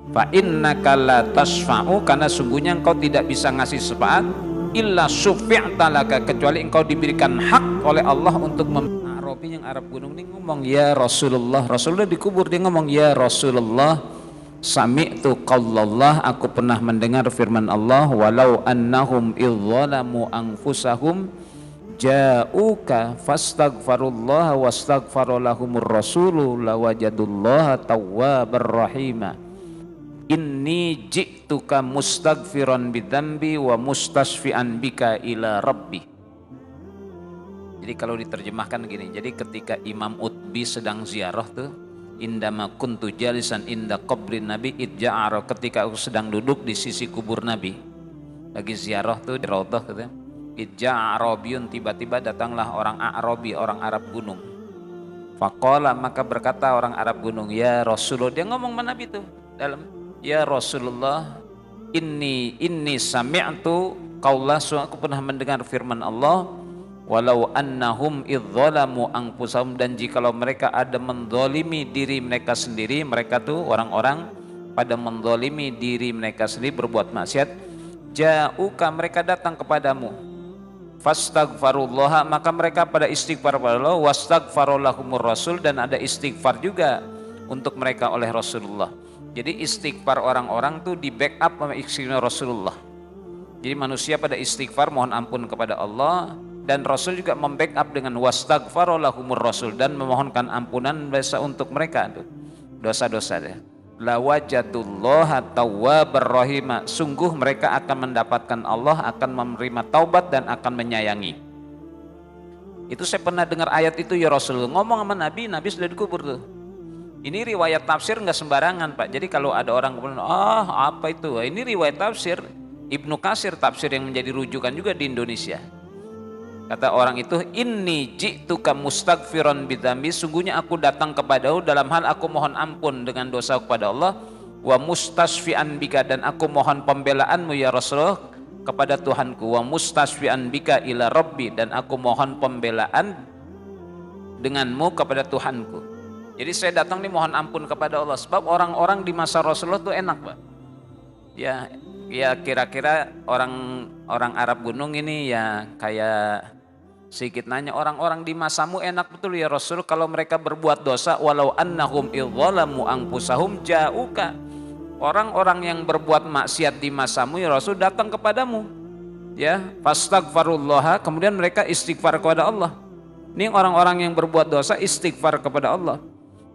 Fa innaka la tasfa'u, karena sungguhnya engkau tidak bisa ngasih syafaat illa syufi'ta laka, kecuali engkau diberikan hak oleh Allah untuk Arabi yang Arab gunung ini ngomong ya Rasulullah. Rasulullah dikubur, dia ngomong ya Rasulullah, sami'tu qaulallah, aku pernah mendengar firman Allah, walau annahum idzalamu anfusahum ja'uka fastaghfirullah wastaghfaralahumur rasulu lawajadullaha tawwabar rahima. Inni ji'tuka mustaghfiran bidzambi wa mustasfi'an bika ila rabbi. Jadi kalau diterjemahkan gini, jadi ketika Imam Utbi sedang ziarah tuh, indama kuntu jalisan inda qabrin nabi idja'ara, ketika aku sedang duduk di sisi kubur Nabi lagi ziarah tuh di raudhah gitu, idja'arabiyun, tiba-tiba datanglah orang Arabi, orang Arab gunung. Faqala, maka berkata orang Arab gunung, ya Rasulullah, dia ngomong sama Nabi tuh dalam, ya Rasulullah, inni sami'tu qaula, aku pernah mendengar firman Allah, walau annahum idzalamu anfusahum, dan jikalau mereka ada menzalimi diri mereka sendiri, mereka tuh orang-orang pada menzalimi diri mereka sendiri, berbuat maksiat, ja'uka, mereka datang kepadamu, fastaghfirullah, maka mereka pada istighfar kepada Allah, wastaghfaralahumur rasul, dan ada istighfar juga untuk mereka oleh Rasulullah. Jadi istighfar orang-orang tuh di backup sama istighfar Rasulullah. Jadi manusia pada istighfar mohon ampun kepada Allah, dan Rasul juga membackup dengan wastaghfaralahumur rasul, dan memohonkan ampunan biasa untuk mereka tuh dosa-dosa dia. Lawajadullaha tawwabar rahima, sungguh mereka akan mendapatkan Allah, akan menerima taubat dan akan menyayangi. Itu saya pernah dengar ayat itu ya Rasul ngomong sama Nabi, Nabi sudah dikubur tuh. Ini riwayat tafsir nggak sembarangan Pak. Jadi kalau ada orang kemudian, apa itu? Ini riwayat tafsir Ibnu Katsir, tafsir yang menjadi rujukan juga di Indonesia. Kata orang itu, inni ji'tuka mustaghfiran bidzambi, sungguhnya aku datang kepadamu dalam hal aku mohon ampun dengan dosa kepada Allah, wa mustasfi'an bika, dan aku mohon pembelaanmu ya Rasulullah kepada Tuhanku, wa mustasfi'an bika ila rabbi, dan aku mohon pembelaan denganmu kepada Tuhanku. Jadi saya datang nih mohon ampun kepada Allah, sebab orang-orang di masa Rasulullah tuh enak Pak. Ya kira-kira orang Arab gunung ini ya kayak sedikit nanya, orang-orang di masamu enak betul ya Rasul kalau mereka berbuat dosa, walau annahum idzalamu anfusahum ja'uka, orang-orang yang berbuat maksiat di masamu ya Rasul datang kepadamu, ya fastaghfirullah, kemudian mereka istighfar kepada Allah. Ini orang-orang yang berbuat dosa istighfar kepada Allah,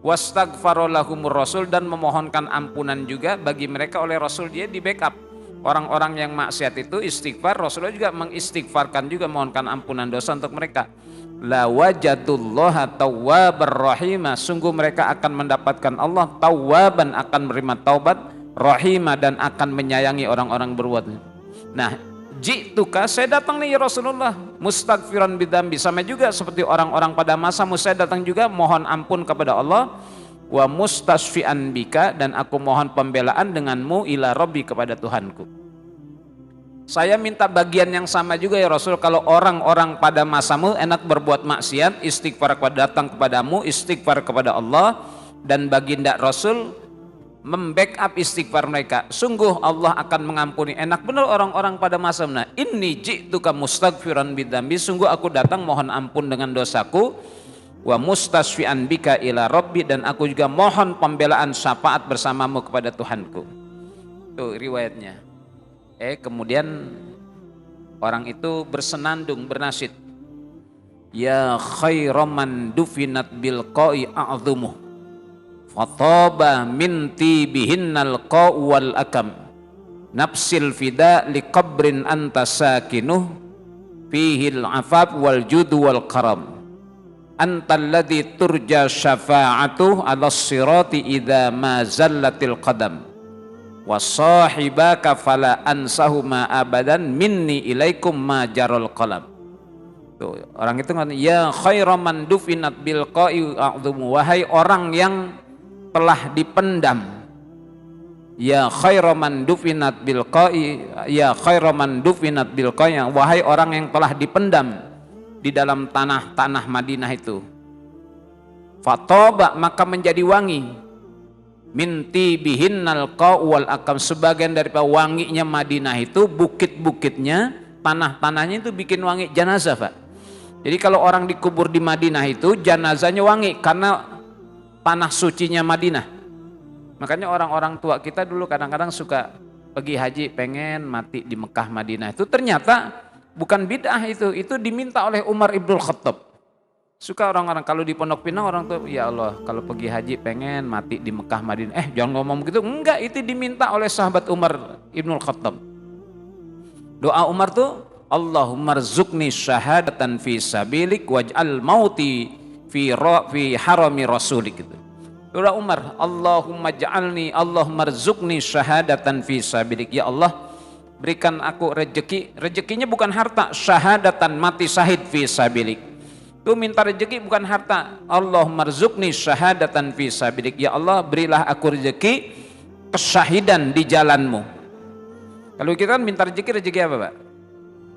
wastaghfaralahumur rasul, dan memohonkan ampunan juga bagi mereka oleh Rasul. Dia di backup orang-orang yang maksiat itu istighfar, Rasulullah juga mengistighfarkan juga, mohonkan ampunan dosa untuk mereka. La wajadullaha tawwabar rahima, sungguh mereka akan mendapatkan Allah tawwaban, akan menerima taubat, rahima, dan akan menyayangi orang-orang berbuat. Nah, ji'tuka, saya datang nih ya Rasulullah mustaghfiran bidzambi, sama juga seperti orang-orang pada masamu, saya datang juga mohon ampun kepada Allah, wa mustasfi'an bika, dan aku mohon pembelaan denganmu ila rabbi, kepada Tuhanku. Saya minta bagian yang sama juga ya Rasul, kalau orang-orang pada masamu enak berbuat maksiat, istighfar kepada, datang kepadamu istighfar kepada Allah, dan baginda Rasul membackup istighfar mereka, sungguh Allah akan mengampuni. Enak benar orang-orang pada masa nah, inni ji'tuka mustaghfiran bidzambi, sungguh aku datang mohon ampun dengan dosaku, wa mustasfi'an bika ila rabbi, dan aku juga mohon pembelaan syafaat bersamamu kepada Tuhanku. Itu riwayatnya. Kemudian orang itu bersenandung bernasyid, ya khairan dufinat bil qa'i a'dhumuh, fataba min tibihinnal qa'u wal akam, nafsil fida li qabrin anta sakinuh, fihil afaf wal judu wal karam, anta alladhi turja syafa'atuh ala sirati idha ma zallatil qadam, wa sahibaka fala ansahuma abadan minni ilaikum ma jarul qalam. Tuh, orang itu ngatakan, ya khairan dufinat bil qa'i a'dhumu, wahai orang yang telah dipendam, ya khairan dufinat bil qa'i, ya khairan dufinat bil qa'i, wahai orang yang telah dipendam di dalam tanah Madinah itu, fatoba, maka menjadi wangi, minti bihinnal wal akam, sebagian daripada wanginya Madinah itu bukit-bukitnya, tanah-tanahnya itu bikin wangi jenazah, Pak. Jadi kalau orang dikubur di Madinah itu jenazahnya wangi karena tanah sucinya Madinah. Makanya orang-orang tua kita dulu kadang-kadang suka pergi haji pengen mati di Mekah Madinah, itu ternyata bukan bid'ah, itu diminta oleh Umar Ibnul Khattab. Suka orang-orang kalau di Pondok Pinang orang tuh, ya Allah kalau pergi haji pengen mati di Mekah Madinah. Jangan ngomong begitu. Enggak, itu diminta oleh sahabat Umar Ibnul Khattab. Doa Umar tuh, Allahumma rzuqni syahadatan fi sabilik waj'al mauti fi harami rasulik gitu. Doa Umar, Allahumma rzuqni syahadatan fi sabilik. Ya Allah, berikan aku rezeki. Rezekinya bukan harta, syahadatan, mati syahid fi sabilik. Itu minta rezeki bukan harta. Allahumma rzuqni syahadatan fi sabilik. Ya Allah, berilah aku rezeki kesyahidan di jalanmu. Kalau kita kan minta rezeki apa, Pak?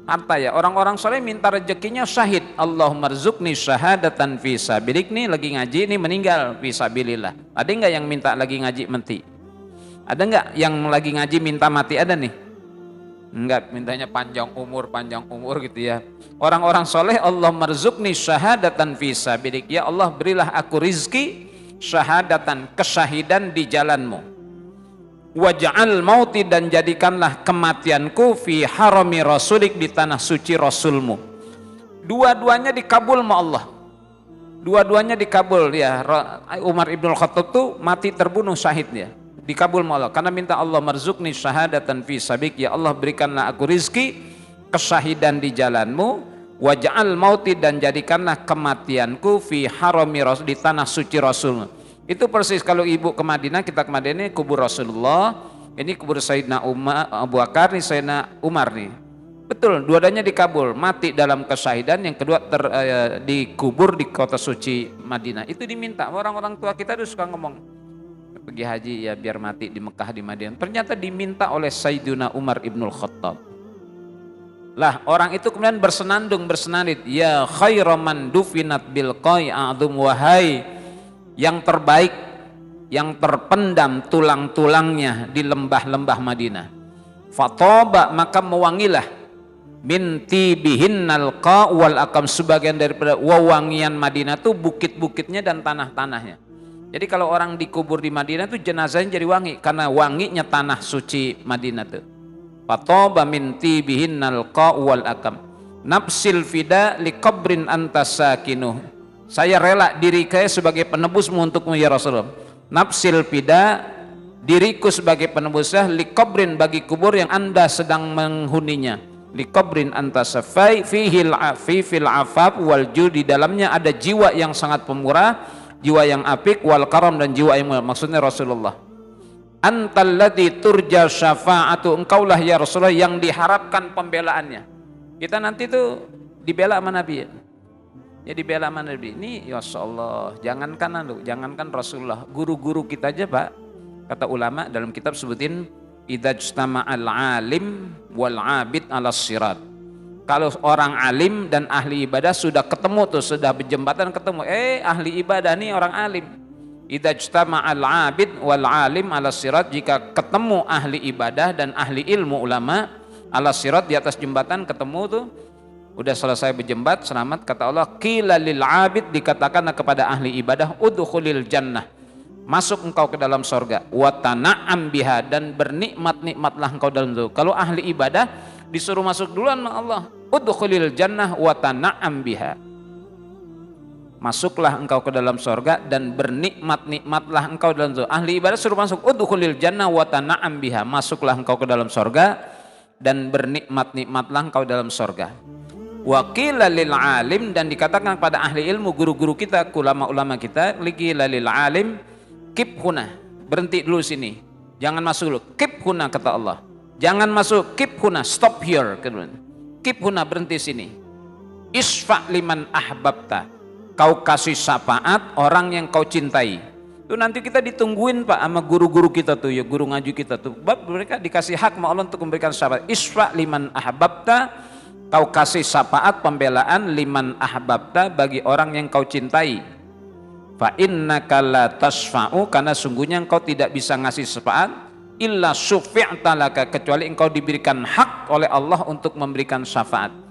Harta ya. Orang-orang soleh minta rezekinya syahid. Allahumma rzuqni syahadatan fi sabilik. Nih lagi ngaji, nih meninggal fi sabilillah. Ada enggak yang minta lagi ngaji mati? Ada enggak yang lagi ngaji minta mati? Ada nih? Enggak, mintanya panjang umur gitu ya. Orang-orang soleh, Allah marzuqni syahadatan fi sabilik. Ya Allah, berilah aku rizki syahadatan, kesyahidan di jalanmu. Waj'al mauti, dan jadikanlah kematianku fi harami rasulik, di tanah suci rasulmu. Dua-duanya dikabul sama Allah. Dua-duanya dikabul ya. Umar Ibnul Khattab tuh mati terbunuh syahid ya. Dikabul Allah karena minta Allah marzuqni syahadatan fi sabik. Ya Allah, berikanlah aku rizki kesyahidan di jalanmu, waj'al mauti, dan jadikanlah kematianku fi harami rasul, di tanah suci Rasul. Itu persis kalau ibu ke Madinah, kita ke Madinah, kubur Rasulullah, ini kubur Sayyidina Abu Bakar, ini Sayyidina Umar nih. Betul, dua-duanya dikabul, mati dalam kesyahidan, yang kedua dikubur di kota suci Madinah. Itu diminta. Orang-orang tua kita tuh suka ngomong pergi haji ya biar mati di Mekah, di Madinah. Ternyata diminta oleh Sayyidina Umar Ibnul Khattab. Lah orang itu kemudian bersenandung, ya khairaman dufinat bil qai'adum, wahai yang terbaik, yang terpendam tulang-tulangnya di lembah-lembah Madinah. Fatoba, maka mewangilah, minti bihinnal wal akam, sebagian daripada wewangian Madinah itu bukit-bukitnya dan tanah-tanahnya. Jadi kalau orang dikubur di Madinah itu jenazahnya jadi wangi karena wanginya tanah suci Madinah itu. Fatoba minti bihinnal wal akam. Nafsil fida li qabrin anta sakinuh. Saya rela diri saya sebagai penebusmu untukmu ya Rasulullah. Nafsil fida, diriku sebagai penebusnya, li qabrin, bagi kubur yang Anda sedang menghuninya. Li qabrin anta safai fihil afaf wal jud, di dalamnya ada jiwa yang sangat pemurah, jiwa yang apik, wal karam, dan jiwa yang mulia. Maksudnya Rasulullah, antal ladzi turja syafa'atu, engkaulah ya Rasulullah yang diharapkan pembelaannya. Kita nanti tuh dibela sama Nabi ya, dibela sama Nabi. Ini ya Allah, jangankan Rasulullah, guru-guru kita aja Pak, kata ulama dalam kitab sebutin idzajtama'al alim wal abid ala sirat. Kalau orang alim dan ahli ibadah sudah ketemu tuh, sudah berjembatan ketemu, ahli ibadah nih orang alim. Idzajtama'al abid wal alim ala sirat, jika ketemu ahli ibadah dan ahli ilmu ulama ala sirat, di atas jembatan ketemu tuh, udah selesai berjembat selamat, kata Allah, qila lil abid, dikatakan kepada ahli ibadah, udkhulil jannah, masuk engkau ke dalam sorga, wa tana'am biha, dan bernikmat-nikmatlah engkau dalam itu. Kalau ahli ibadah disuruh masuk duluan sama Allah, udkhulil jannah wa tana'am biha, masuklah engkau ke dalam sorga dan bernikmat-nikmatlah engkau dalam itu. Ahli ibadah suruh masuk, udkhulil jannah wa tana'am biha, masuklah engkau ke dalam sorga dan bernikmat-nikmatlah engkau dalam sorga. Wa qila lil alim, dan dikatakan kepada ahli ilmu, guru-guru kita, ulama-ulama kita, qila lil alim, kip huna, berhenti dulu sini, jangan masuk dulu, kip huna, kata Allah, jangan masuk, kip huna, stop here, kip huna, berhenti sini. Isfa liman ahbabta, kau kasih syafaat orang yang kau cintai. Itu nanti kita ditungguin Pak sama guru-guru kita tuh ya, guru ngaji kita tuh, mereka dikasih hak sama Allah untuk memberikan syafaat. Isfa liman ahbabta, kau kasih syafaat pembelaan, liman ahbabta, bagi orang yang kau cintai. Fa innaka la tasfa'u, karena sungguhnya engkau tidak bisa ngasih syafaat illa syufi'ta laka, kecuali engkau diberikan hak oleh Allah untuk memberikan syafaat.